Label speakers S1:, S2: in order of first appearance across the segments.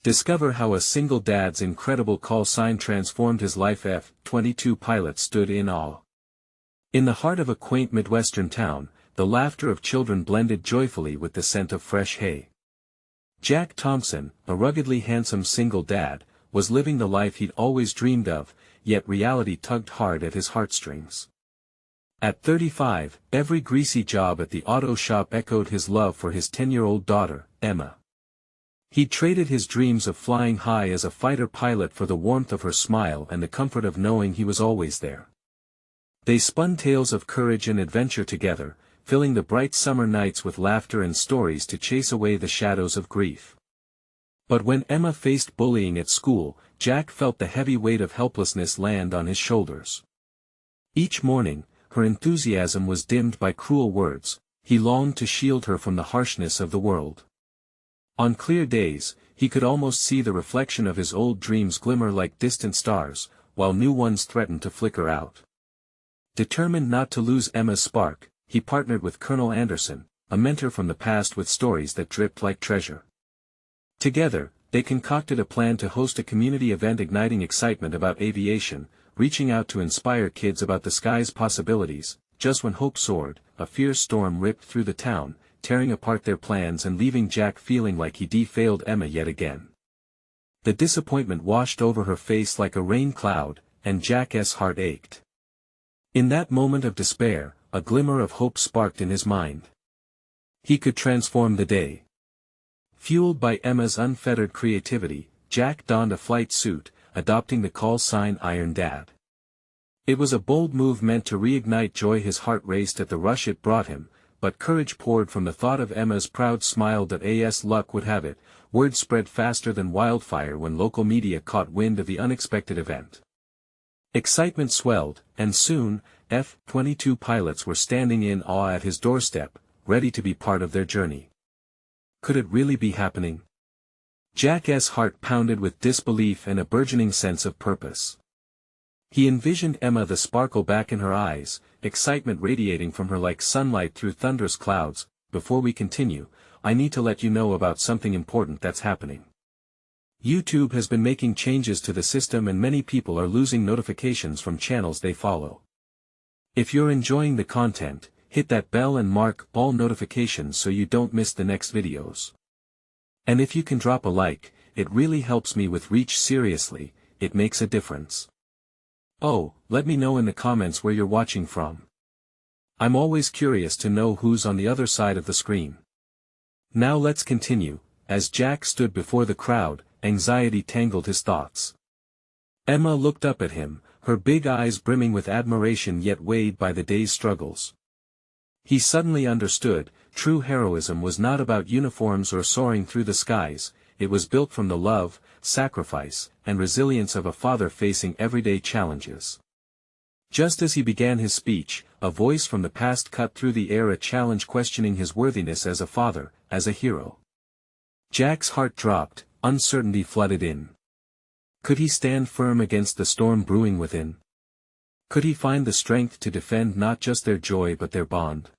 S1: Discover how a single dad's incredible call sign transformed his life. F-22 pilot stood in awe. In the heart of a quaint Midwestern town, the laughter of children blended joyfully with the scent of fresh hay. Jack Thompson, a ruggedly handsome single dad, was living the life he'd always dreamed of, yet reality tugged hard at his heartstrings. At 35, every greasy job at the auto shop echoed his love for his 10-year-old daughter, Emma. He'd traded his dreams of flying high as a fighter pilot for the warmth of her smile and the comfort of knowing he was always there. They spun tales of courage and adventure together, filling the bright summer nights with laughter and stories to chase away the shadows of grief. But when Emma faced bullying at school, Jack felt the heavy weight of helplessness land on his shoulders. Each morning, her enthusiasm was dimmed by cruel words. He longed to shield her from the harshness of the world. On clear days, he could almost see the reflection of his old dreams glimmer like distant stars, while new ones threatened to flicker out. Determined not to lose Emma's spark, he partnered with Colonel Anderson, a mentor from the past with stories that dripped like treasure. Together, they concocted a plan to host a community event igniting excitement about aviation, reaching out to inspire kids about the sky's possibilities. Just when hope soared, a fierce storm ripped through the town, tearing apart their plans and leaving Jack feeling like he'd failed Emma yet again. The disappointment washed over her face like a rain cloud, and Jack's heart ached. In that moment of despair, a glimmer of hope sparked in his mind. He could transform the day. Fueled by Emma's unfettered creativity, Jack donned a flight suit, adopting the call sign Iron Dad. It was a bold move meant to reignite joy. His heart raced at the rush it brought him, but courage poured from the thought of Emma's proud smile. As luck would have it, word spread faster than wildfire when local media caught wind of the unexpected event. Excitement swelled, and soon, F-22 pilots were standing in awe at his doorstep, ready to be part of their journey. Could it really be happening? Jack's heart pounded with disbelief and a burgeoning sense of purpose. He envisioned Emma, the sparkle back in her eyes, excitement radiating from her like sunlight through thunderous clouds. Before we continue, I need to let you know about something important that's happening. YouTube has been making changes to the system and many people are losing notifications from channels they follow. If you're enjoying the content, hit that bell and mark all notifications so you don't miss the next videos. And if you can drop a like, it really helps me with reach. Seriously, it makes a difference. Oh, let me know in the comments where you're watching from. I'm always curious to know who's on the other side of the screen. Now let's continue. As Jack stood before the crowd, anxiety tangled his thoughts. Emma looked up at him, her big eyes brimming with admiration yet weighed by the day's struggles. He suddenly understood, true heroism was not about uniforms or soaring through the skies. It was built from the love, sacrifice, and resilience of a father facing everyday challenges. Just as he began his speech, a voice from the past cut through the air, a challenge questioning his worthiness as a father, as a hero. Jack's heart dropped, uncertainty flooded in. Could he stand firm against the storm brewing within? Could he find the strength to defend not just their joy but their bond?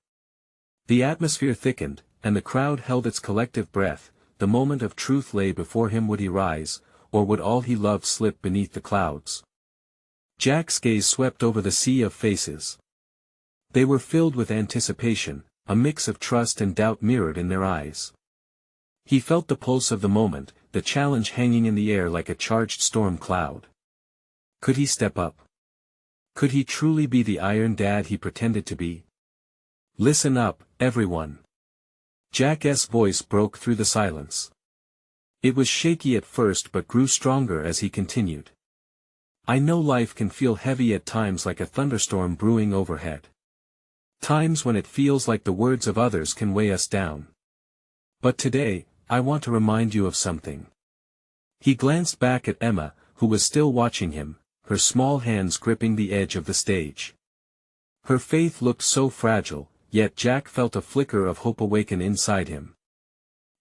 S1: The atmosphere thickened, and the crowd held its collective breath. The moment of truth lay before him. Would he rise, or would all he loved slip beneath the clouds? Jack's gaze swept over the sea of faces. They were filled with anticipation, a mix of trust and doubt mirrored in their eyes. He felt the pulse of the moment, the challenge hanging in the air like a charged storm cloud. Could he step up? Could he truly be the Iron Dad he pretended to be? Listen up, everyone. Jack's voice broke through the silence. It was shaky at first but grew stronger as he continued. I know life can feel heavy at times, like a thunderstorm brewing overhead. Times when it feels like the words of others can weigh us down. But today, I want to remind you of something. He glanced back at Emma, who was still watching him, her small hands gripping the edge of the stage. Her faith looked so fragile, yet Jack felt a flicker of hope awaken inside him.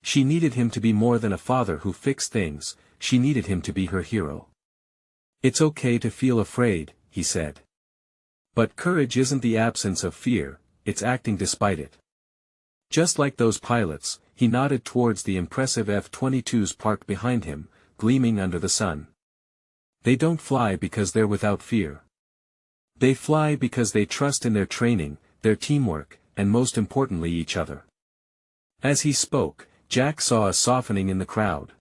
S1: She needed him to be more than a father who fixed things, she needed him to be her hero. It's okay to feel afraid, he said. But courage isn't the absence of fear, it's acting despite it. Just like those pilots, he nodded towards the impressive F-22s parked behind him, gleaming under the sun. They don't fly because they're without fear. They fly because they trust in their training, their teamwork, and most importantly each other. As he spoke, Jack saw a softening in the crowd.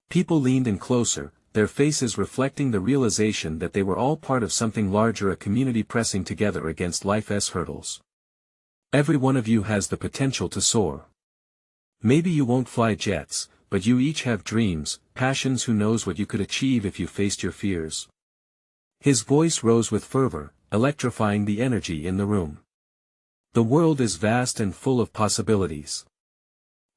S1: People leaned in closer, their faces reflecting the realization that they were all part of something larger, a community pressing together against life's hurdles. Every one of you has the potential to soar. Maybe you won't fly jets, but you each have dreams, passions. Who knows what you could achieve if you faced your fears? His voice rose with fervor, electrifying the energy in the room. The world is vast and full of possibilities.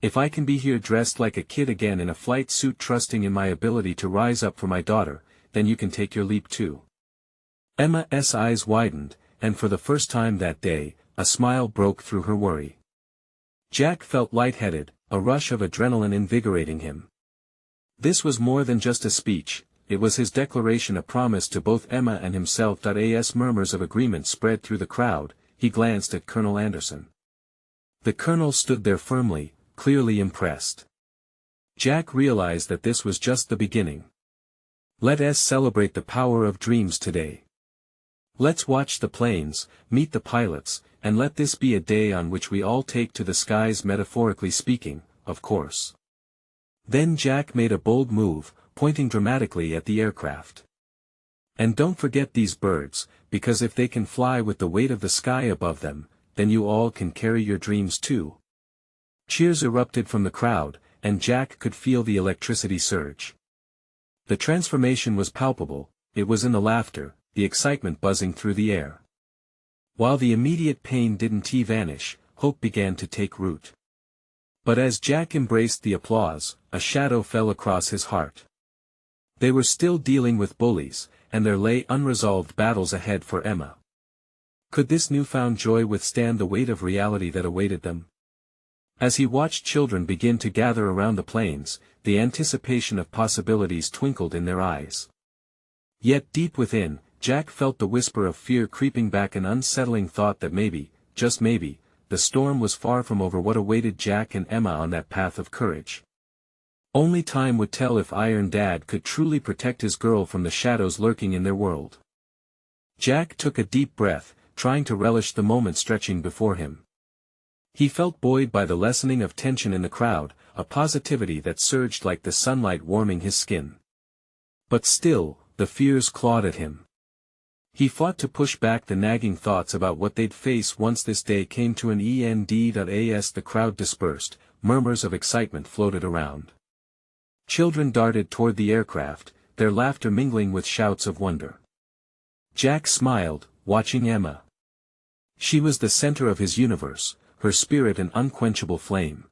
S1: If I can be here dressed like a kid again in a flight suit, trusting in my ability to rise up for my daughter, then you can take your leap too. Emma's eyes widened, and for the first time that day, a smile broke through her worry. Jack felt lightheaded, a rush of adrenaline invigorating him. This was more than just a speech, it was his declaration, a promise to both Emma and himself. As murmurs of agreement spread through the crowd, he glanced at Colonel Anderson. The colonel stood there firmly, clearly impressed. Jack realized that this was just the beginning. Let us celebrate the power of dreams today. Let's watch the planes, meet the pilots, and let this be a day on which we all take to the skies, metaphorically speaking, of course. Then Jack made a bold move, pointing dramatically at the aircraft. And don't forget these birds, because if they can fly with the weight of the sky above them, then you all can carry your dreams too. Cheers erupted from the crowd, and Jack could feel the electricity surge. The transformation was palpable, it was in the laughter, the excitement buzzing through the air. While the immediate pain didn't vanish, hope began to take root. But as Jack embraced the applause, a shadow fell across his heart. They were still dealing with bullies, and there lay unresolved battles ahead for Emma. Could this newfound joy withstand the weight of reality that awaited them? As he watched children begin to gather around the planes, the anticipation of possibilities twinkled in their eyes. Yet deep within, Jack felt the whisper of fear creeping back, an unsettling thought that maybe, just maybe, the storm was far from over. What awaited Jack and Emma on that path of courage? Only time would tell if Iron Dad could truly protect his girl from the shadows lurking in their world. Jack took a deep breath, trying to relish the moment stretching before him. He felt buoyed by the lessening of tension in the crowd, a positivity that surged like the sunlight warming his skin. But still, the fears clawed at him. He fought to push back the nagging thoughts about what they'd face once this day came to an end. As the crowd dispersed, murmurs of excitement floated around. Children darted toward the aircraft, their laughter mingling with shouts of wonder. Jack smiled, watching Emma. She was the center of his universe, her spirit an unquenchable flame.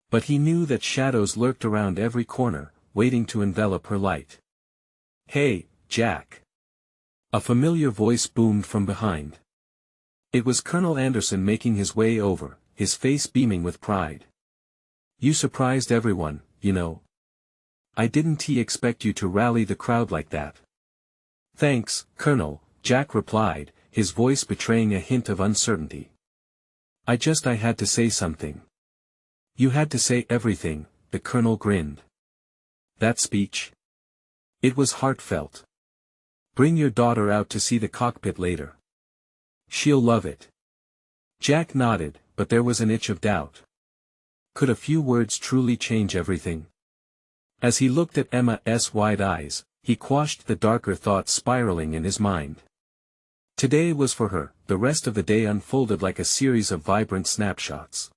S1: But he knew that shadows lurked around every corner, waiting to envelop her light. "Hey, Jack!" A familiar voice boomed from behind. It was Colonel Anderson making his way over, his face beaming with pride. "You surprised everyone, you know. I didn't expect you to rally the crowd like that." "Thanks, Colonel," Jack replied, his voice betraying a hint of uncertainty. I had to say something." "You had to say everything," the colonel grinned. "That speech? It was heartfelt. Bring your daughter out to see the cockpit later. She'll love it." Jack nodded, but there was an itch of doubt. Could a few words truly change everything? As he looked at Emma's wide eyes, he quashed the darker thoughts spiraling in his mind. Today was for her, the rest of the day unfolded like a series of vibrant snapshots.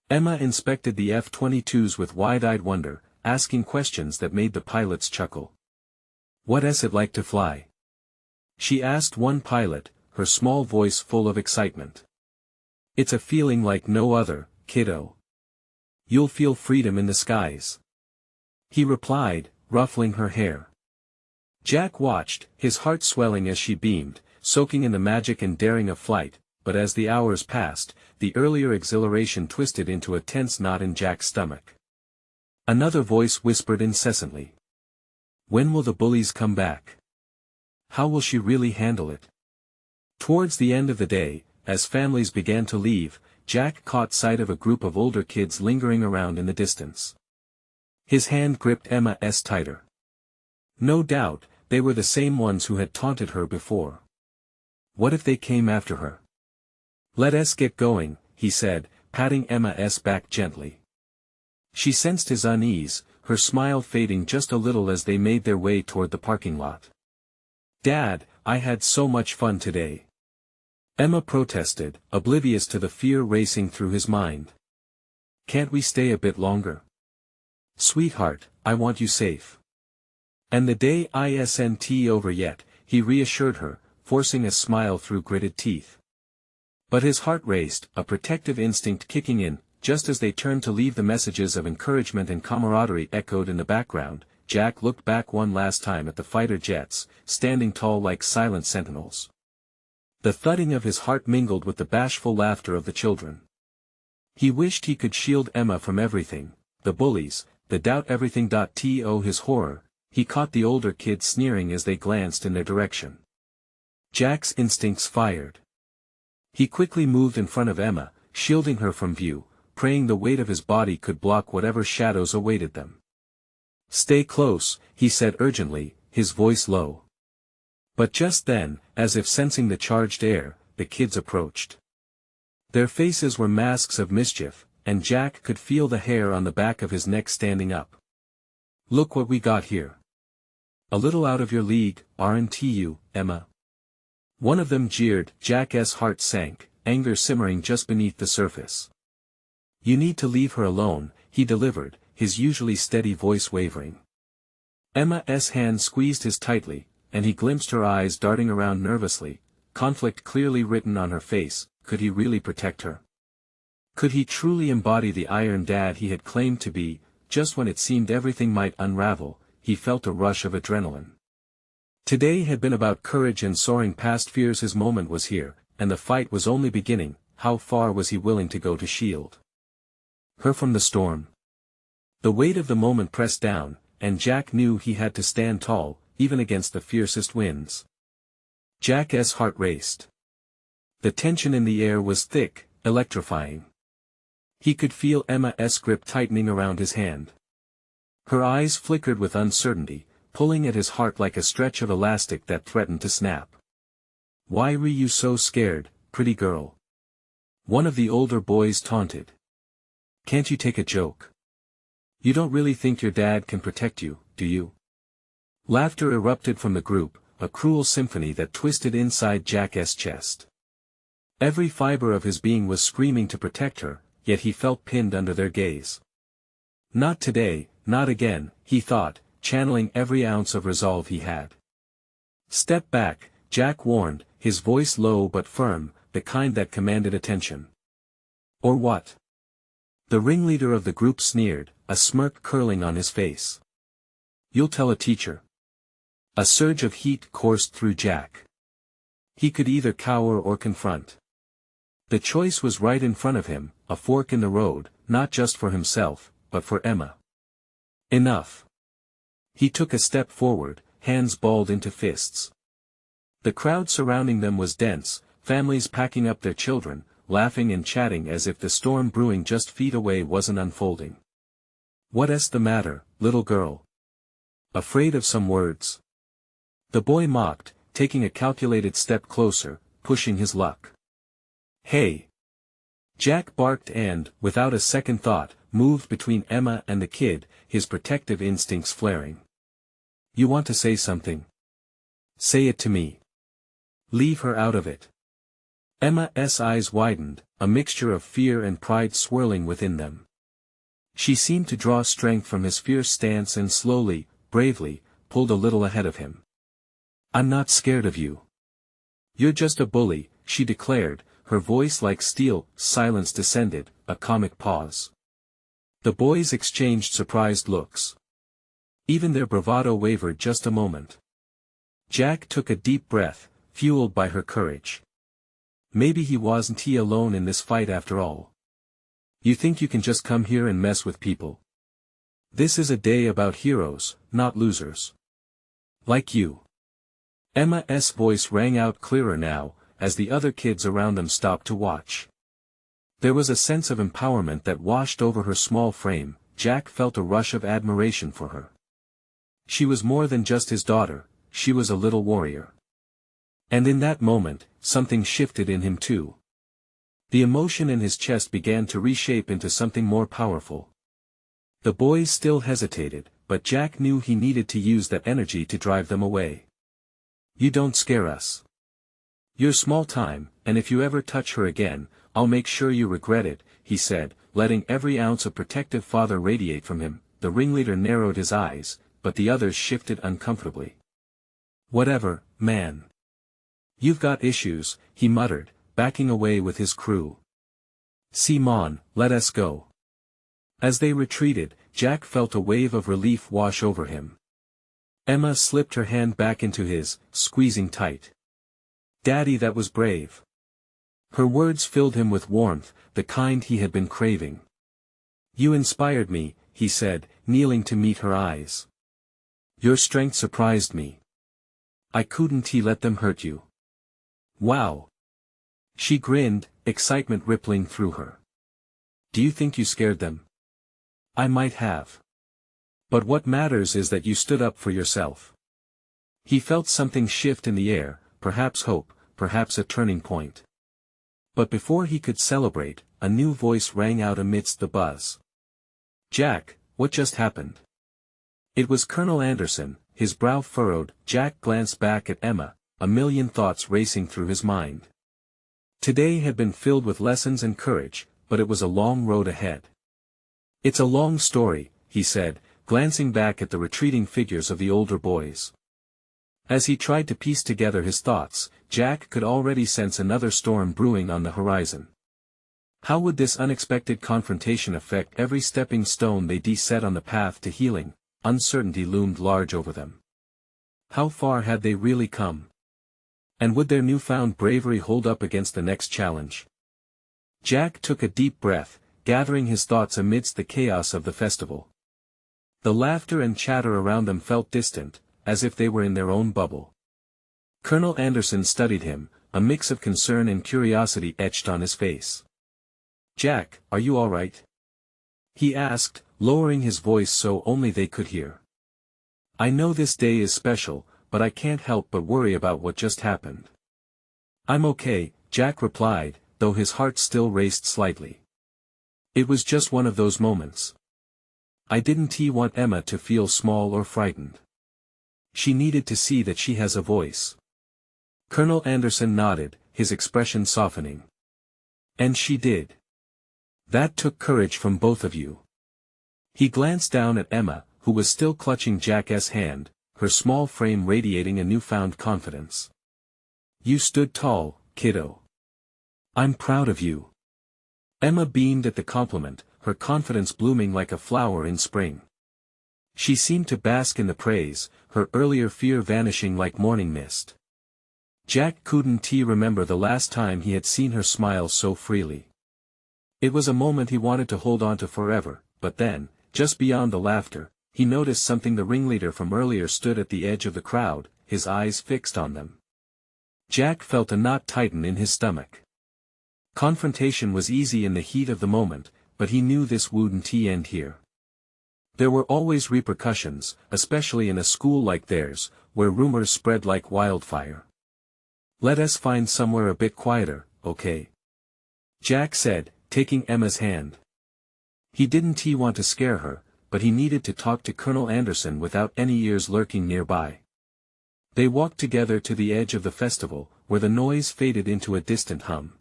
S1: Emma inspected the F-22s with wide-eyed wonder, asking questions that made the pilots chuckle. "What's it like to fly?" she asked one pilot, her small voice full of excitement. "It's a feeling like no other, kiddo. You'll feel freedom in the skies," he replied, ruffling her hair. Jack watched, his heart swelling as she beamed, soaking in the magic and daring of flight, but as the hours passed, the earlier exhilaration twisted into a tense knot in Jack's stomach. Another voice whispered incessantly. "When will the bullies come back? How will she really handle it?" Towards the end of the day, as families began to leave, Jack caught sight of a group of older kids lingering around in the distance. His hand gripped Emma's tighter. No doubt, they were the same ones who had taunted her before. What if they came after her? "Let us get going," he said, patting Emma's back gently. She sensed his unease, her smile fading just a little as they made their way toward the parking lot. "Dad, I had so much fun today," Emma protested, oblivious to the fear racing through his mind. "Can't we stay a bit longer? Sweetheart, I want you safe." "And the day isn't over yet," he reassured her, forcing a smile through gritted teeth. But his heart raced, a protective instinct kicking in. Just as they turned to leave, the messages of encouragement and camaraderie echoed in the background. Jack looked back one last time at the fighter jets, standing tall like silent sentinels. The thudding of his heart mingled with the bashful laughter of the children. He wished he could shield Emma from everything, the bullies, the doubt everything. To his horror, he caught the older kids sneering as they glanced in their direction. Jack's instincts fired. He quickly moved in front of Emma, shielding her from view, praying the weight of his body could block whatever shadows awaited them. "Stay close," he said urgently, his voice low. But just then, as if sensing the charged air, the kids approached. Their faces were masks of mischief, and Jack could feel the hair on the back of his neck standing up. "Look what we got here. A little out of your league, aren't you, Emma?" One of them jeered. Jack's heart sank, anger simmering just beneath the surface. "You need to leave her alone," he delivered, his usually steady voice wavering. Emma's hand squeezed his tightly, and he glimpsed her eyes darting around nervously, conflict clearly written on her face. Could he really protect her? Could he truly embody the iron dad he had claimed to be? Just when it seemed everything might unravel, he felt a rush of adrenaline. Today had been about courage and soaring past fears. His moment was here, and the fight was only beginning. How far was he willing to go to shield her from the storm? The weight of the moment pressed down, and Jack knew he had to stand tall, even against the fiercest winds. Jack's heart raced. The tension in the air was thick, electrifying. He could feel Emma's grip tightening around his hand. Her eyes flickered with uncertainty, pulling at his heart like a stretch of elastic that threatened to snap. "Why were you so scared, pretty girl?" one of the older boys taunted. "Can't you take a joke? You don't really think your dad can protect you, do you?" Laughter erupted from the group, a cruel symphony that twisted inside Jack's chest. Every fiber of his being was screaming to protect her, yet he felt pinned under their gaze. Not today, not again, he thought, channeling every ounce of resolve he had. "Step back," Jack warned, his voice low but firm, the kind that commanded attention. "Or what?" The ringleader of the group sneered, a smirk curling on his face. "You'll tell a teacher." A surge of heat coursed through Jack. He could either cower or confront. The choice was right in front of him, a fork in the road, not just for himself, but for Emma. Enough. He took a step forward, hands balled into fists. The crowd surrounding them was dense, families packing up their children, laughing and chatting as if the storm brewing just feet away wasn't unfolding. "What's the matter, little girl? Afraid of some words?" The boy mocked, taking a calculated step closer, pushing his luck. "Hey!" Jack barked and, without a second thought, moved between Emma and the kid, his protective instincts flaring. "You want to say something? Say it to me. Leave her out of it." Emma's eyes widened, a mixture of fear and pride swirling within them. She seemed to draw strength from his fierce stance and slowly, bravely, pulled a little ahead of him. "I'm not scared of you. You're just a bully," she declared, her voice like steel. Silence descended, a comic pause. The boys exchanged surprised looks. Even their bravado wavered just a moment. Jack took a deep breath, fueled by her courage. Maybe he wasn't alone in this fight after all. "You think you can just come here and mess with people? This is a day about heroes, not losers. Like you." Emma's voice rang out clearer now, as the other kids around them stopped to watch. There was a sense of empowerment that washed over her small frame. Jack felt a rush of admiration for her. She was more than just his daughter, she was a little warrior. And in that moment, something shifted in him too. The emotion in his chest began to reshape into something more powerful. The boys still hesitated, but Jack knew he needed to use that energy to drive them away. You don't scare us. You're small time, and if you ever touch her again, I'll make sure you regret it, he said, letting every ounce of protective father radiate from him. The ringleader narrowed his eyes, but the others shifted uncomfortably. Whatever, man. You've got issues, he muttered, backing away with his crew. Simon, let us go. As they retreated, Jack felt a wave of relief wash over him. Emma slipped her hand back into his, squeezing tight. Daddy, that was brave. Her words filled him with warmth, the kind he had been craving. You inspired me, he said, kneeling to meet her eyes. Your strength surprised me. I couldn't let them hurt you. Wow. She grinned, excitement rippling through her. Do you think you scared them? I might have. But what matters is that you stood up for yourself. He felt something shift in the air, perhaps hope, perhaps a turning point. But before he could celebrate, a new voice rang out amidst the buzz. Jack, what just happened? It was Colonel Anderson, his brow furrowed. Jack glanced back at Emma, a million thoughts racing through his mind. Today had been filled with lessons and courage, but it was a long road ahead. It's a long story, he said, glancing back at the retreating figures of the older boys. As he tried to piece together his thoughts, Jack could already sense another storm brewing on the horizon. How would this unexpected confrontation affect every stepping stone they set on the path to healing? Uncertainty loomed large over them. How far had they really come? And would their newfound bravery hold up against the next challenge? Jack took a deep breath, gathering his thoughts amidst the chaos of the festival. The laughter and chatter around them felt distant, as if they were in their own bubble. Colonel Anderson studied him, a mix of concern and curiosity etched on his face. Jack, are you all right? He asked, lowering his voice so only they could hear. I know this day is special, but I can't help but worry about what just happened. I'm okay, Jack replied, though his heart still raced slightly. It was just one of those moments. I didn't want Emma to feel small or frightened. She needed to see that she has a voice. Colonel Anderson nodded, his expression softening. And she did. That took courage from both of you. He glanced down at Emma, who was still clutching Jack's hand, her small frame radiating a newfound confidence. You stood tall, kiddo. I'm proud of you. Emma beamed at the compliment, her confidence blooming like a flower in spring. She seemed to bask in the praise, her earlier fear vanishing like morning mist. Jack couldn't remember the last time he had seen her smile so freely. It was a moment he wanted to hold on to forever, but then, just beyond the laughter, he noticed something. The ringleader from earlier stood at the edge of the crowd, his eyes fixed on them. Jack felt a knot tighten in his stomach. Confrontation was easy in the heat of the moment, but he knew this wouldn't end here. There were always repercussions, especially in a school like theirs, where rumors spread like wildfire. Let us find somewhere a bit quieter, okay? Jack said, taking Emma's hand. He didn't want to scare her, but he needed to talk to Colonel Anderson without any ears lurking nearby. They walked together to the edge of the festival, where the noise faded into a distant hum.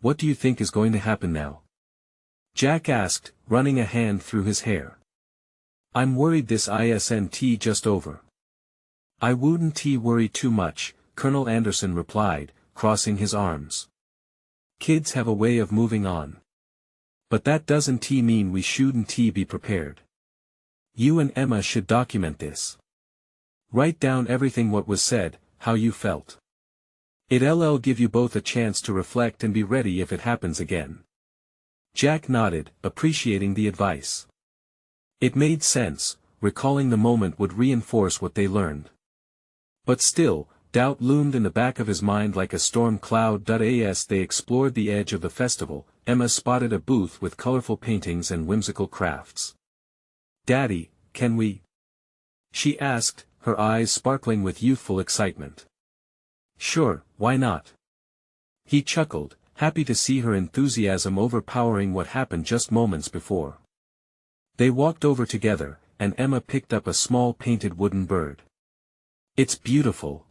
S1: What do you think is going to happen now? Jack asked, running a hand through his hair. I'm worried this isn't just over. I wouldn't worry too much, Colonel Anderson replied, crossing his arms. Kids have a way of moving on. But that doesn't mean we shouldn't be prepared. You and Emma should document this. Write down everything what was said, how you felt. It'll give you both a chance to reflect and be ready if it happens again. Jack nodded, appreciating the advice. It made sense, recalling the moment would reinforce what they learned. But still, Doubt loomed in the back of his mind like a storm cloud. As they explored the edge of the festival, Emma spotted a booth with colorful paintings and whimsical crafts. "Daddy, can we?" she asked, her eyes sparkling with youthful excitement. "Sure, why not?" He chuckled, happy to see her enthusiasm overpowering what happened just moments before. They walked over together, and Emma picked up a small painted wooden bird. "It's beautiful!"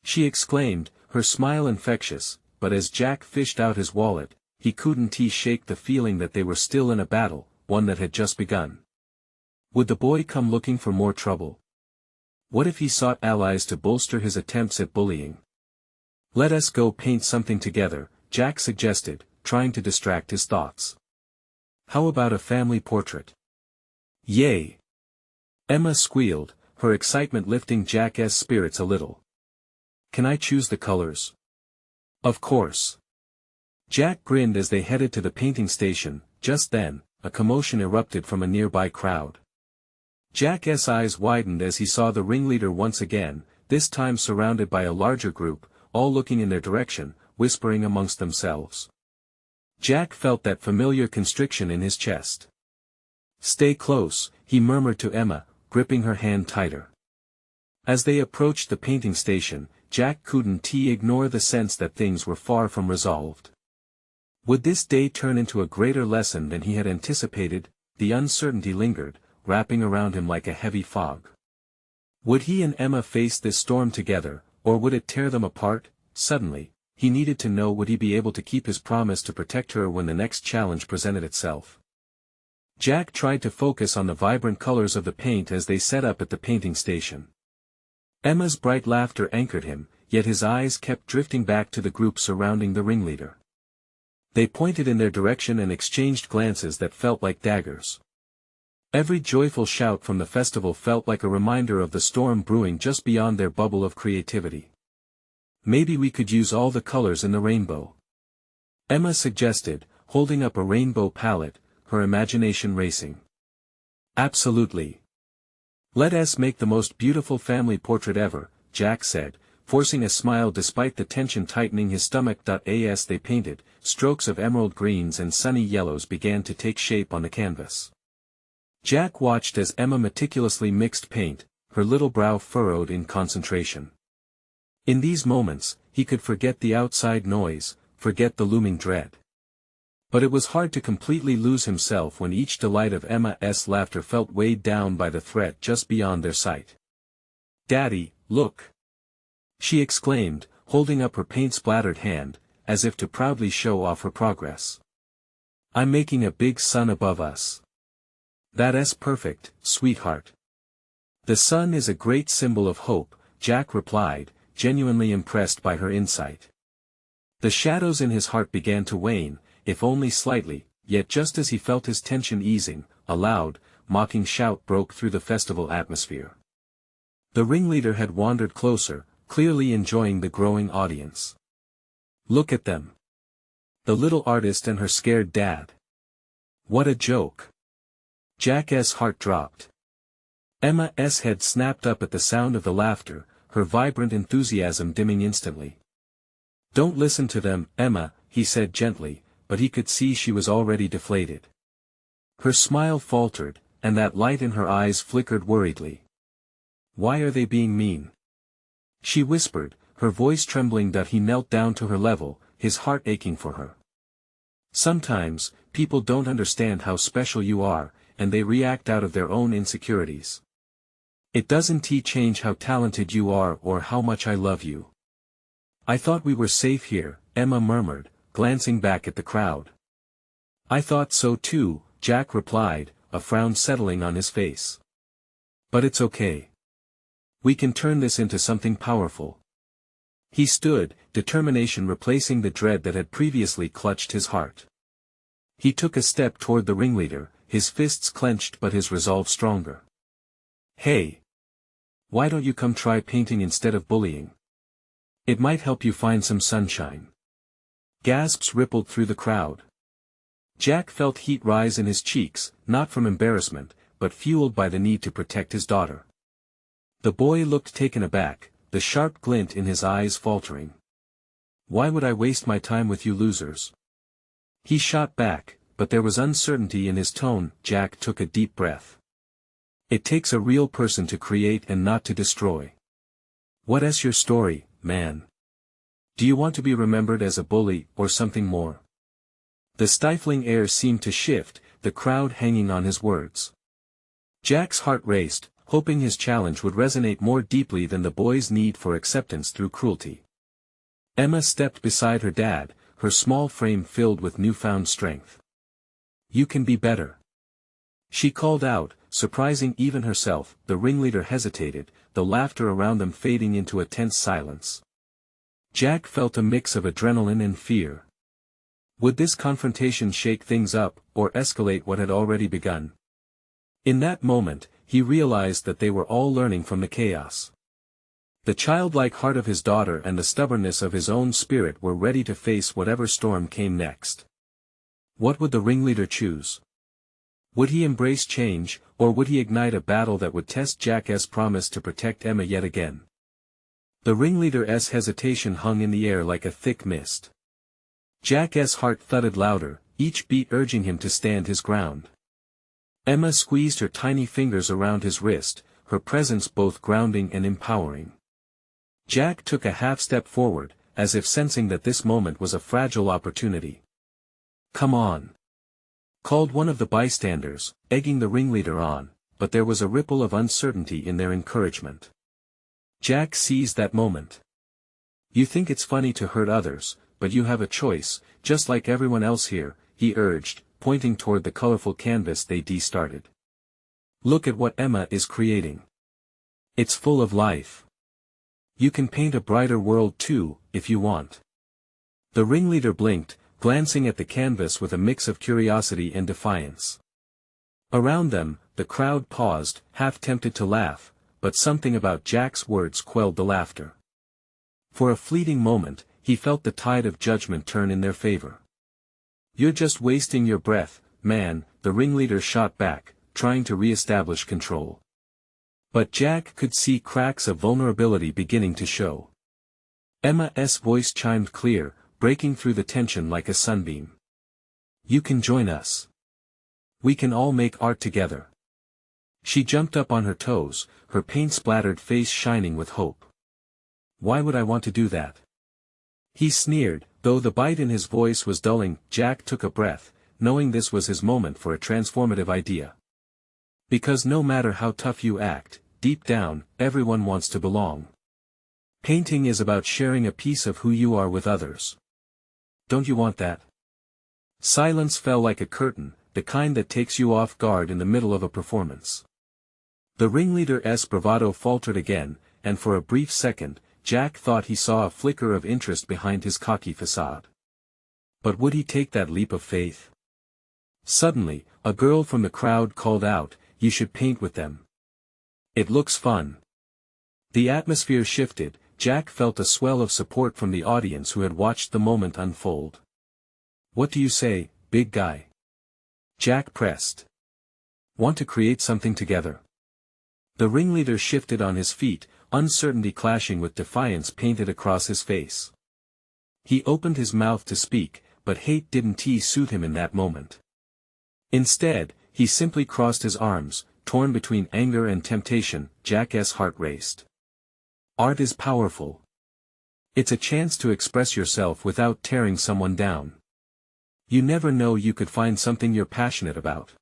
S1: she exclaimed, her smile infectious, but as Jack fished out his wallet, he couldn't shake the feeling that they were still in a battle, one that had just begun. Would the boy come looking for more trouble? What if he sought allies to bolster his attempts at bullying? "Let us go paint something together," Jack suggested, trying to distract his thoughts. "How about a family portrait?" "Yay!" Emma squealed, her excitement lifting Jack's spirits a little. "Can I choose the colors?" "Of course." Jack grinned as they headed to the painting station. Just then, a commotion erupted from a nearby crowd. Jack's eyes widened as he saw the ringleader once again, this time surrounded by a larger group, all looking in their direction, whispering amongst themselves. Jack felt that familiar constriction in his chest. "Stay close," he murmured to Emma, gripping her hand tighter. As they approached the painting station, Jack couldn't ignore the sense that things were far from resolved. Would this day turn into a greater lesson than he had anticipated? The uncertainty lingered, wrapping around him like a heavy fog. Would he and Emma face this storm together, or would it tear them apart? Suddenly, he needed to know, would he be able to keep his promise to protect her when the next challenge presented itself. Jack tried to focus on the vibrant colors of the paint as they set up at the painting station. Emma's bright laughter anchored him, yet his eyes kept drifting back to the group surrounding the ringleader. They pointed in their direction and exchanged glances that felt like daggers. Every joyful shout from the festival felt like a reminder of the storm brewing just beyond their bubble of creativity. "Maybe we could use all the colors in the rainbow," Emma suggested, holding up a rainbow palette, her imagination racing. "Absolutely. Let us make the most beautiful family portrait ever," Jack said, forcing a smile despite the tension tightening his stomach. As they painted, strokes of emerald greens and sunny yellows began to take shape on the canvas. Jack watched as Emma meticulously mixed paint, her little brow furrowed in concentration. In these moments, he could forget the outside noise, forget the looming dread. But it was hard to completely lose himself when each delight of Emma's laughter felt weighed down by the threat just beyond their sight. "Daddy, look!" she exclaimed, holding up her paint-splattered hand, as if to proudly show off her progress. "I'm making a big sun above us." "That's perfect, sweetheart." "The sun is a great symbol of hope," Jack replied, genuinely impressed by her insight. The shadows in his heart began to wane, if only slightly, yet just as he felt his tension easing, a loud, mocking shout broke through the festival atmosphere. The ringleader had wandered closer, clearly enjoying the growing audience. "Look at them. The little artist and her scared dad. What a joke." Jack's heart dropped. Emma's head snapped up at the sound of the laughter, her vibrant enthusiasm dimming instantly. "Don't listen to them, Emma," he said gently, but he could see she was already deflated. Her smile faltered, and that light in her eyes flickered worriedly. "Why are they being mean?" she whispered, her voice trembling. He knelt down to her level, his heart aching for her. "Sometimes, people don't understand how special you are, and they react out of their own insecurities. It doesn't change how talented you are or how much I love you." "I thought we were safe here," Emma murmured, glancing back at the crowd. "I thought so too," Jack replied, a frown settling on his face. "But it's okay. We can turn this into something powerful." He stood, determination replacing the dread that had previously clutched his heart. He took a step toward the ringleader, his fists clenched but his resolve stronger. "Hey! Why don't you come try painting instead of bullying? It might help you find some sunshine." Gasps rippled through the crowd. Jack felt heat rise in his cheeks, not from embarrassment, but fueled by the need to protect his daughter. The boy looked taken aback, the sharp glint in his eyes faltering. "Why would I waste my time with you losers?" He shot back, but there was uncertainty in his tone. Jack took a deep breath. "It takes a real person to create and not to destroy. What's your story, man? Do you want to be remembered as a bully, or something more?" The stifling air seemed to shift, the crowd hanging on his words. Jack's heart raced, hoping his challenge would resonate more deeply than the boy's need for acceptance through cruelty. Emma stepped beside her dad, her small frame filled with newfound strength. "You can be better," she called out, surprising even herself. The ringleader hesitated, the laughter around them fading into a tense silence. Jack felt a mix of adrenaline and fear. Would this confrontation shake things up, or escalate what had already begun? In that moment, he realized that they were all learning from the chaos. The childlike heart of his daughter and the stubbornness of his own spirit were ready to face whatever storm came next. What would the ringleader choose? Would he embrace change, or would he ignite a battle that would test Jack's promise to protect Emma yet again? The ringleader's hesitation hung in the air like a thick mist. Jack's heart thudded louder, each beat urging him to stand his ground. Emma squeezed her tiny fingers around his wrist, her presence both grounding and empowering. Jack took a half-step forward, as if sensing that this moment was a fragile opportunity. "Come on," called one of the bystanders, egging the ringleader on, but there was a ripple of uncertainty in their encouragement. Jack seized that moment. "You think it's funny to hurt others, but you have a choice, just like everyone else here," he urged, pointing toward the colorful canvas they started. "Look at what Emma is creating. It's full of life. You can paint a brighter world too, if you want." The ringleader blinked, glancing at the canvas with a mix of curiosity and defiance. Around them, the crowd paused, half tempted to laugh, but something about Jack's words quelled the laughter. For a fleeting moment, he felt the tide of judgment turn in their favor. "You're just wasting your breath, man," the ringleader shot back, trying to re-establish control. But Jack could see cracks of vulnerability beginning to show. Emma's voice chimed clear, breaking through the tension like a sunbeam. "You can join us. We can all make art together." She jumped up on her toes, her paint-splattered face shining with hope. "Why would I want to do that?" he sneered, though the bite in his voice was dulling. Jack took a breath, knowing this was his moment for a transformative idea. "Because no matter how tough you act, deep down, everyone wants to belong. Painting is about sharing a piece of who you are with others. Don't you want that?" Silence fell like a curtain, the kind that takes you off guard in the middle of a performance. The ringleader's bravado faltered again, and for a brief second, Jack thought he saw a flicker of interest behind his cocky facade. But would he take that leap of faith? Suddenly, a girl from the crowd called out, "You should paint with them. It looks fun." The atmosphere shifted. Jack felt a swell of support from the audience who had watched the moment unfold. "What do you say, big guy?" Jack pressed. "Want to create something together?" The ringleader shifted on his feet, uncertainty clashing with defiance painted across his face. He opened his mouth to speak, but hate didn't suit him in that moment. Instead, he simply crossed his arms, torn between anger and temptation. Jack's heart raced. Art is powerful. It's a chance to express yourself without tearing someone down. You never know, you could find something you're passionate about.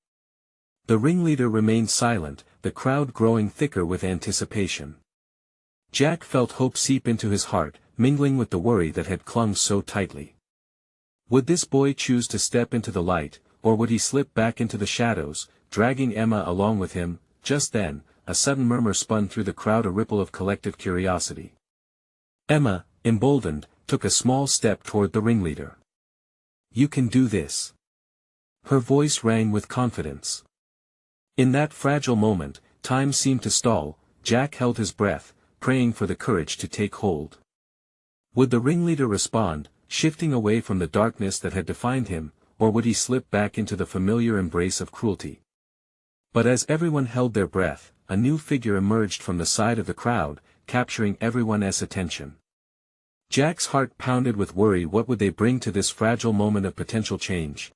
S1: The ringleader remained silent, the crowd growing thicker with anticipation. Jack felt hope seep into his heart, mingling with the worry that had clung so tightly. Would this boy choose to step into the light, or would he slip back into the shadows, dragging Emma along with him? Just then, a sudden murmur spun through the crowd, a ripple of collective curiosity. Emma, emboldened, took a small step toward the ringleader. "You can do this." Her voice rang with confidence. In that fragile moment, time seemed to stall. Jack held his breath, praying for the courage to take hold. Would the ringleader respond, shifting away from the darkness that had defined him, or would he slip back into the familiar embrace of cruelty? But as everyone held their breath, a new figure emerged from the side of the crowd, capturing everyone's attention. Jack's heart pounded with worry. What would they bring to this fragile moment of potential change?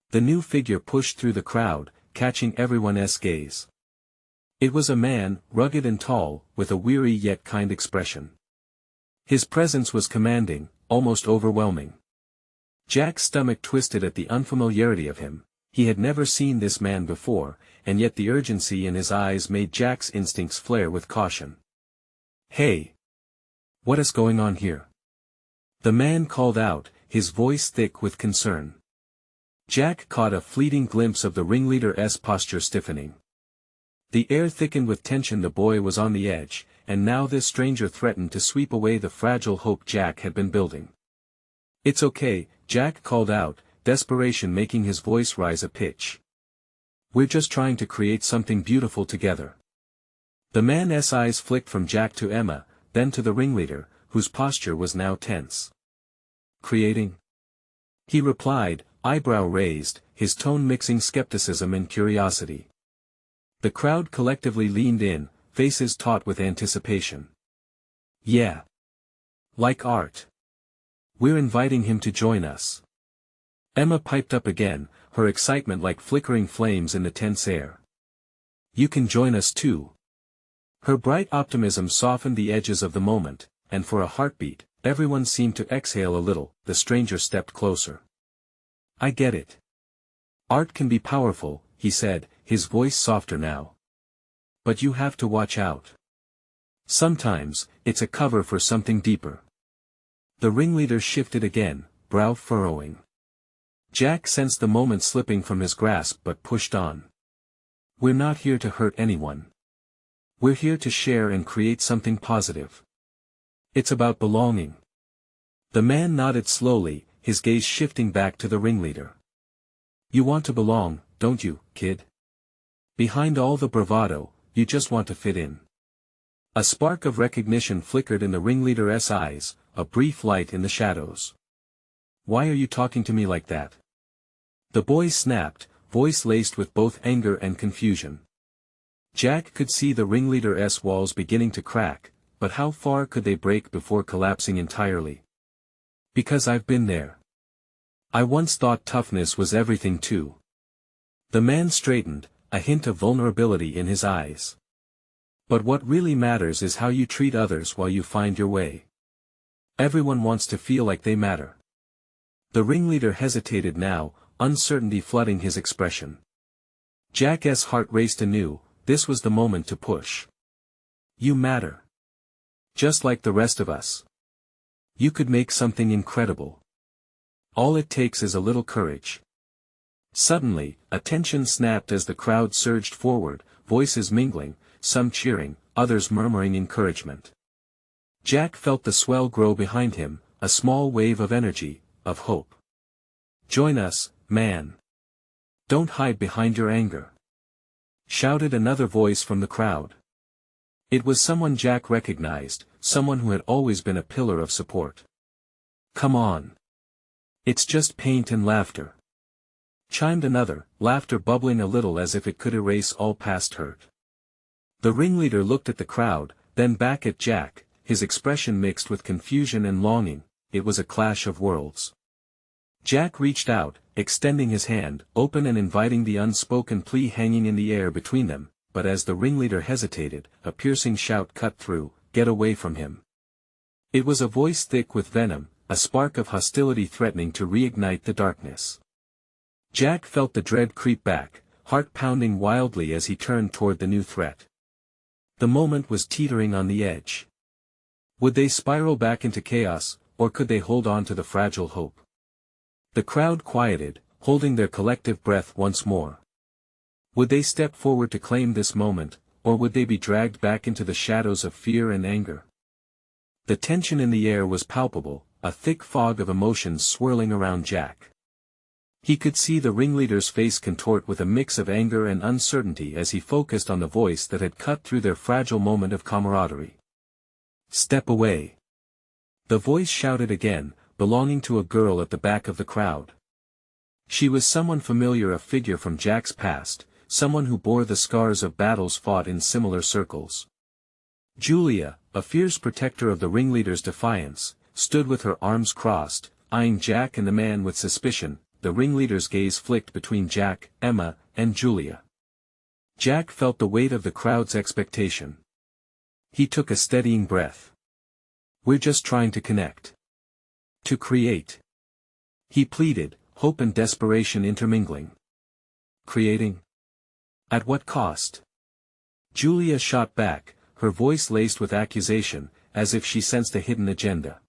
S1: The new figure pushed through the crowd, catching everyone's gaze. It was a man, rugged and tall, with a weary yet kind expression. His presence was commanding, almost overwhelming. Jack's stomach twisted at the unfamiliarity of him. He had never seen this man before, and yet the urgency in his eyes made Jack's instincts flare with caution. "Hey! What is going on here?" the man called out, his voice thick with concern. Jack caught a fleeting glimpse of the ringleader's posture stiffening. The air thickened with tension. The boy was on the edge, and now this stranger threatened to sweep away the fragile hope Jack had been building. "It's okay," Jack called out, desperation making his voice rise a pitch. "We're just trying to create something beautiful together." The man's eyes flicked from Jack to Emma, then to the ringleader, whose posture was now tense. "Creating?" he replied, eyebrow raised, his tone mixing skepticism and curiosity. The crowd collectively leaned in, faces taut with anticipation. "Yeah. Like art. We're inviting him to join us." Emma piped up again, her excitement like flickering flames in the tense air. "You can join us too." Her bright optimism softened the edges of the moment, and for a heartbeat, everyone seemed to exhale a little. The stranger stepped closer. "I get it. Art can be powerful," he said, his voice softer now. "But you have to watch out. Sometimes, it's a cover for something deeper." The ringleader shifted again, brow furrowing. Jack sensed the moment slipping from his grasp but pushed on. "We're not here to hurt anyone. We're here to share and create something positive. It's about belonging." The man nodded slowly, his gaze shifting back to the ringleader. "You want to belong, don't you, kid? Behind all the bravado, you just want to fit in." A spark of recognition flickered in the ringleader's eyes, a brief light in the shadows. "Why are you talking to me like that?" the boy snapped, voice laced with both anger and confusion. Jack could see the ringleader's walls beginning to crack, but how far could they break before collapsing entirely? "Because I've been there. I once thought toughness was everything too." The man straightened, a hint of vulnerability in his eyes. "But what really matters is how you treat others while you find your way. Everyone wants to feel like they matter." The ringleader hesitated now, uncertainty flooding his expression. Jack's heart raced anew. This was the moment to push. "You matter. Just like the rest of us. You could make something incredible. All it takes is a little courage." Suddenly, attention snapped as the crowd surged forward, voices mingling, some cheering, others murmuring encouragement. Jack felt the swell grow behind him, a small wave of energy, of hope. "Join us, man. Don't hide behind your anger," shouted another voice from the crowd. It was someone Jack recognized, someone who had always been a pillar of support. "Come on. It's just paint and laughter," chimed another, laughter bubbling a little as if it could erase all past hurt. The ringleader looked at the crowd, then back at Jack, his expression mixed with confusion and longing. It was a clash of worlds. Jack reached out, extending his hand, open and inviting, the unspoken plea hanging in the air between them, but as the ringleader hesitated, a piercing shout cut through, "Get away from him." It was a voice thick with venom, a spark of hostility threatening to reignite the darkness. Jack felt the dread creep back, heart pounding wildly as he turned toward the new threat. The moment was teetering on the edge. Would they spiral back into chaos, or could they hold on to the fragile hope? The crowd quieted, holding their collective breath once more. Would they step forward to claim this moment, or would they be dragged back into the shadows of fear and anger? The tension in the air was palpable, a thick fog of emotions swirling around Jack. He could see the ringleader's face contort with a mix of anger and uncertainty as he focused on the voice that had cut through their fragile moment of camaraderie. "Step away!" The voice shouted again, belonging to a girl at the back of the crowd. She was someone familiar, a figure from Jack's past, someone who bore the scars of battles fought in similar circles. Julia, a fierce protector of the ringleader's defiance, stood with her arms crossed, eyeing Jack and the man with suspicion. The ringleader's gaze flicked between Jack, Emma, and Julia. Jack felt the weight of the crowd's expectation. He took a steadying breath. "We're just trying to connect. To create." He pleaded, hope and desperation intermingling. "Creating? At what cost?" Julia shot back, her voice laced with accusation, as if she sensed a hidden agenda.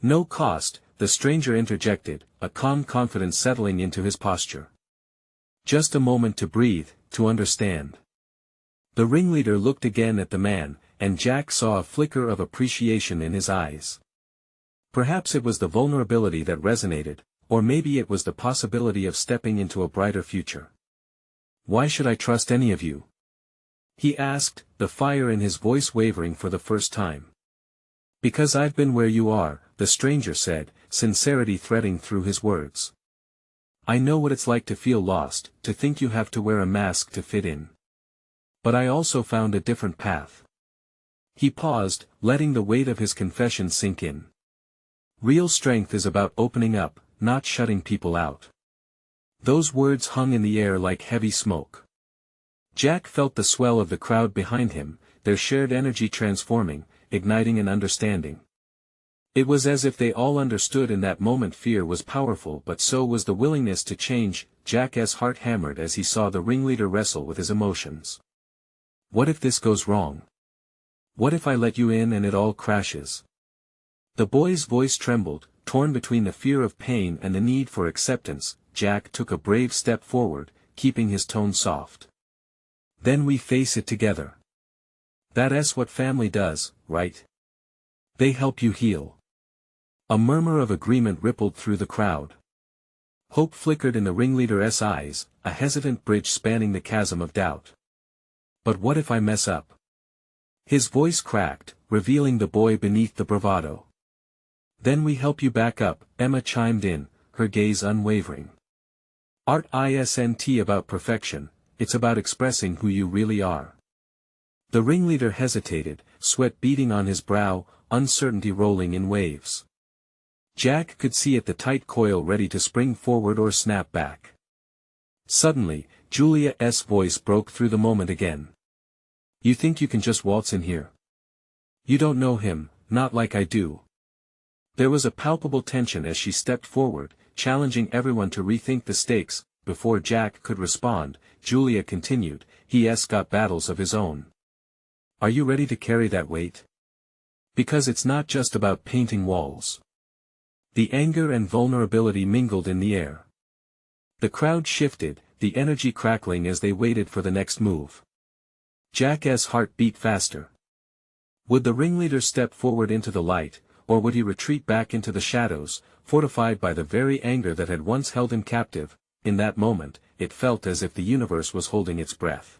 S1: "No cost," the stranger interjected, a calm confidence settling into his posture. "Just a moment to breathe, to understand." The ringleader looked again at the man, and Jack saw a flicker of appreciation in his eyes. Perhaps it was the vulnerability that resonated, or maybe it was the possibility of stepping into a brighter future. "Why should I trust any of you?" he asked, the fire in his voice wavering for the first time. "Because I've been where you are," the stranger said, sincerity threading through his words. "I know what it's like to feel lost, to think you have to wear a mask to fit in. But I also found a different path." He paused, letting the weight of his confession sink in. "Real strength is about opening up, not shutting people out." Those words hung in the air like heavy smoke. Jack felt the swell of the crowd behind him, their shared energy transforming, igniting an understanding. It was as if they all understood in that moment fear was powerful, but so was the willingness to change. Jack's heart hammered as he saw the ringleader wrestle with his emotions. "What if this goes wrong? What if I let you in and it all crashes?" The boy's voice trembled, torn between the fear of pain and the need for acceptance. Jack took a brave step forward, keeping his tone soft. "Then we face it together. That's what family does, right? They help you heal." A murmur of agreement rippled through the crowd. Hope flickered in the ringleader's eyes, a hesitant bridge spanning the chasm of doubt. "But what if I mess up?" His voice cracked, revealing the boy beneath the bravado. "Then we help you back up," Emma chimed in, her gaze unwavering. "Art isn't about perfection, it's about expressing who you really are." The ringleader hesitated, sweat beading on his brow, uncertainty rolling in waves. Jack could see it, the tight coil ready to spring forward or snap back. Suddenly, Julia's voice broke through the moment again. "You think you can just waltz in here? You don't know him, not like I do." There was a palpable tension as she stepped forward, challenging everyone to rethink the stakes. Before Jack could respond, Julia continued, "He's got battles of his own. Are you ready to carry that weight? Because it's not just about painting walls." The anger and vulnerability mingled in the air. The crowd shifted, the energy crackling as they waited for the next move. Jack's heart beat faster. Would the ringleader step forward into the light, or would he retreat back into the shadows, fortified by the very anger that had once held him captive? In that moment, it felt as if the universe was holding its breath.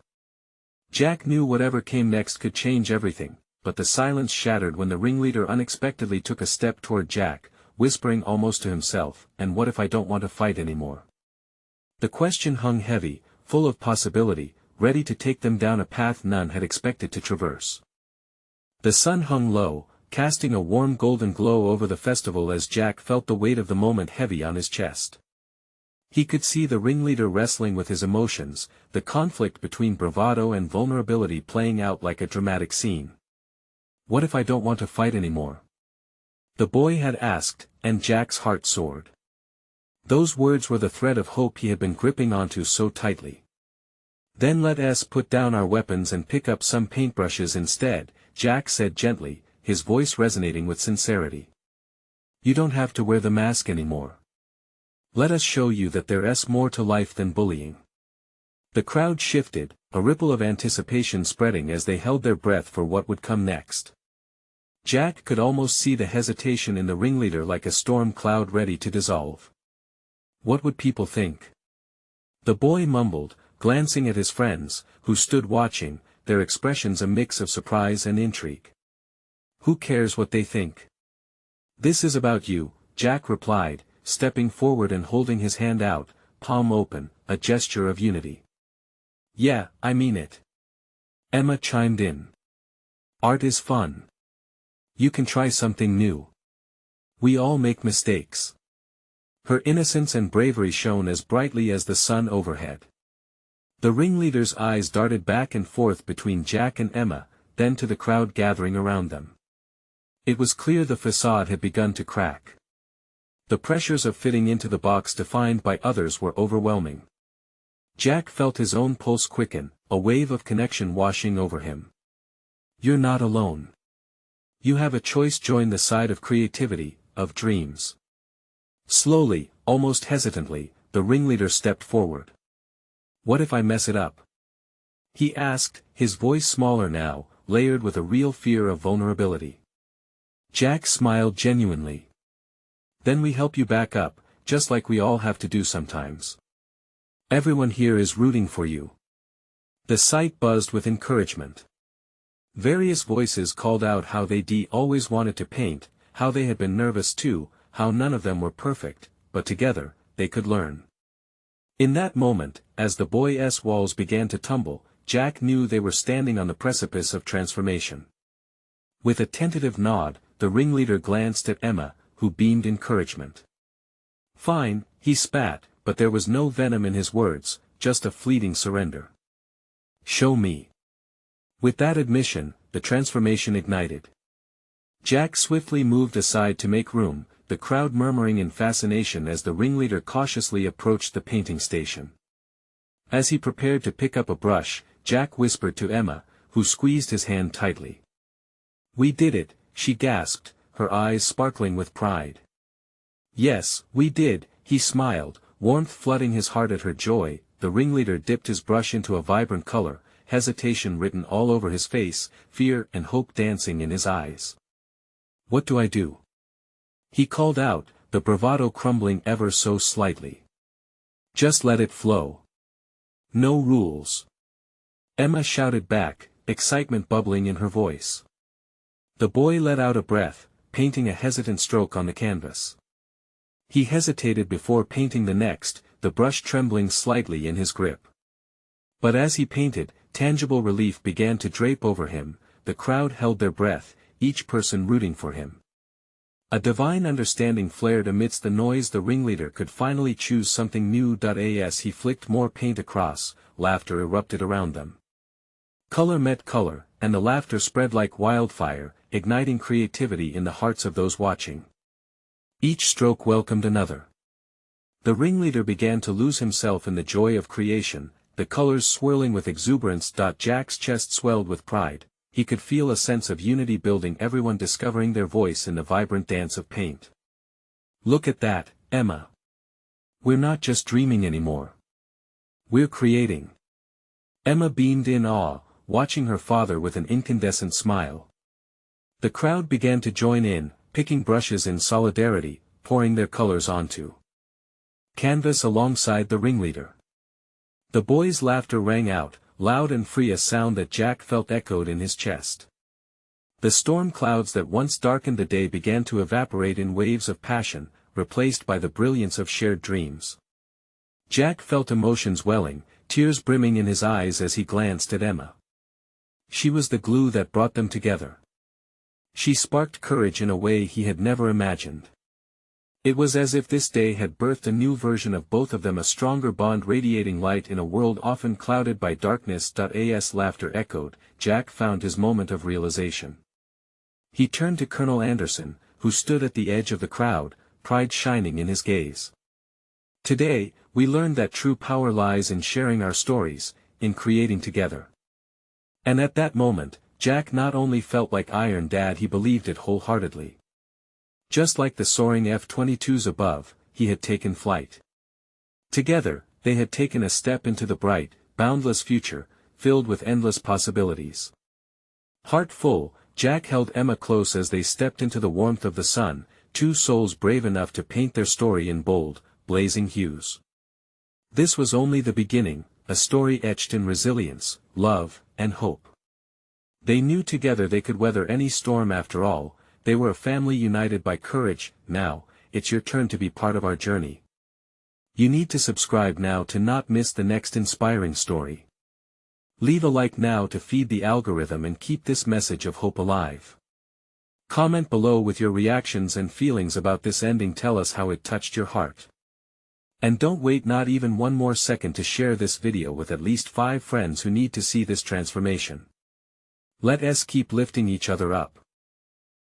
S1: Jack knew whatever came next could change everything, but the silence shattered when the ringleader unexpectedly took a step toward Jack, whispering almost to himself, "And what if I don't want to fight anymore?" The question hung heavy, full of possibility, ready to take them down a path none had expected to traverse. The sun hung low, casting a warm golden glow over the festival as Jack felt the weight of the moment heavy on his chest. He could see the ringleader wrestling with his emotions, the conflict between bravado and vulnerability playing out like a dramatic scene. "What if I don't want to fight anymore?" the boy had asked, and Jack's heart soared. Those words were the thread of hope he had been gripping onto so tightly. "Then let us put down our weapons and pick up some paintbrushes instead," Jack said gently, his voice resonating with sincerity. "You don't have to wear the mask anymore. Let us show you that there's more to life than bullying." The crowd shifted, a ripple of anticipation spreading as they held their breath for what would come next. Jack could almost see the hesitation in the ringleader like a storm cloud ready to dissolve. What would people think? The boy mumbled, glancing at his friends, who stood watching, their expressions a mix of surprise and intrigue. "Who cares what they think? This is about you," Jack replied, stepping forward and holding his hand out, palm open, a gesture of unity. "Yeah, I mean it." Emma chimed in. Art is fun. You can try something new. We all make mistakes. Her innocence and bravery shone as brightly as the sun overhead. The ringleader's eyes darted back and forth between Jack and Emma, then to the crowd gathering around them. It was clear the facade had begun to crack. The pressures of fitting into the box defined by others were overwhelming. Jack felt his own pulse quicken, a wave of connection washing over him. You're not alone. You have a choice. Join the side of creativity, of dreams. Slowly, almost hesitantly, the ringleader stepped forward. What if I mess it up? He asked, his voice smaller now, layered with a real fear of vulnerability. Jack smiled genuinely. Then we help you back up, just like we all have to do sometimes. Everyone here is rooting for you. The site buzzed with encouragement. Various voices called out how they always wanted to paint, how they had been nervous too, how none of them were perfect, but together, they could learn. In that moment, as the boys' walls began to tumble, Jack knew they were standing on the precipice of transformation. With a tentative nod, the ringleader glanced at Emma, who beamed encouragement. Fine, he spat, but there was no venom in his words, just a fleeting surrender. Show me. With that admission, the transformation ignited. Jack swiftly moved aside to make room, the crowd murmuring in fascination as the ringleader cautiously approached the painting station. As he prepared to pick up a brush, Jack whispered to Emma, who squeezed his hand tightly. We did it, she gasped, her eyes sparkling with pride. Yes, we did, he smiled, warmth flooding his heart at her joy. The ringleader dipped his brush into a vibrant color, hesitation written all over his face, fear and hope dancing in his eyes. What do I do? He called out, the bravado crumbling ever so slightly. Just let it flow. No rules. Emma shouted back, excitement bubbling in her voice. The boy let out a breath, painting a hesitant stroke on the canvas. He hesitated before painting the next, the brush trembling slightly in his grip. But as he painted, tangible relief began to drape over him, the crowd held their breath, each person rooting for him. A divine understanding flared amidst the noise. The ringleader could finally choose something new. As he flicked more paint across, laughter erupted around them. Color met color, and the laughter spread like wildfire, igniting creativity in the hearts of those watching. Each stroke welcomed another. The ringleader began to lose himself in the joy of creation, the colors swirling with exuberance. Jack's chest swelled with pride. He could feel a sense of unity building, everyone discovering their voice in the vibrant dance of paint. Look at that, Emma. We're not just dreaming anymore. We're creating. Emma beamed in awe, watching her father with an incandescent smile. The crowd began to join in, picking brushes in solidarity, pouring their colors onto canvas alongside the ringleader. The boys' laughter rang out, loud and free, a sound that Jack felt echoed in his chest. The storm clouds that once darkened the day began to evaporate in waves of passion, replaced by the brilliance of shared dreams. Jack felt emotions welling, tears brimming in his eyes as he glanced at Emma. She was the glue that brought them together. She sparked courage in a way he had never imagined. It was as if this day had birthed a new version of both of them, a stronger bond radiating light in a world often clouded by darkness. As laughter echoed, Jack found his moment of realization. He turned to Colonel Anderson, who stood at the edge of the crowd, pride shining in his gaze. Today, we learned that true power lies in sharing our stories, in creating together. And at that moment, Jack not only felt like Iron Dad, he believed it wholeheartedly. Just like the soaring F-22s above, he had taken flight. Together, they had taken a step into the bright, boundless future, filled with endless possibilities. Heart full, Jack held Emma close as they stepped into the warmth of the sun, two souls brave enough to paint their story in bold, blazing hues. This was only the beginning, a story etched in resilience, love, and hope. They knew together they could weather any storm. After all, they were a family united by courage. Now, it's your turn to be part of our journey. You need to subscribe now to not miss the next inspiring story. Leave a like now to feed the algorithm and keep this message of hope alive. Comment below with your reactions and feelings about this ending. Tell us how it touched your heart. And don't wait not even one more second to share this video with at least 5 friends who need to see this transformation. Let us keep lifting each other up.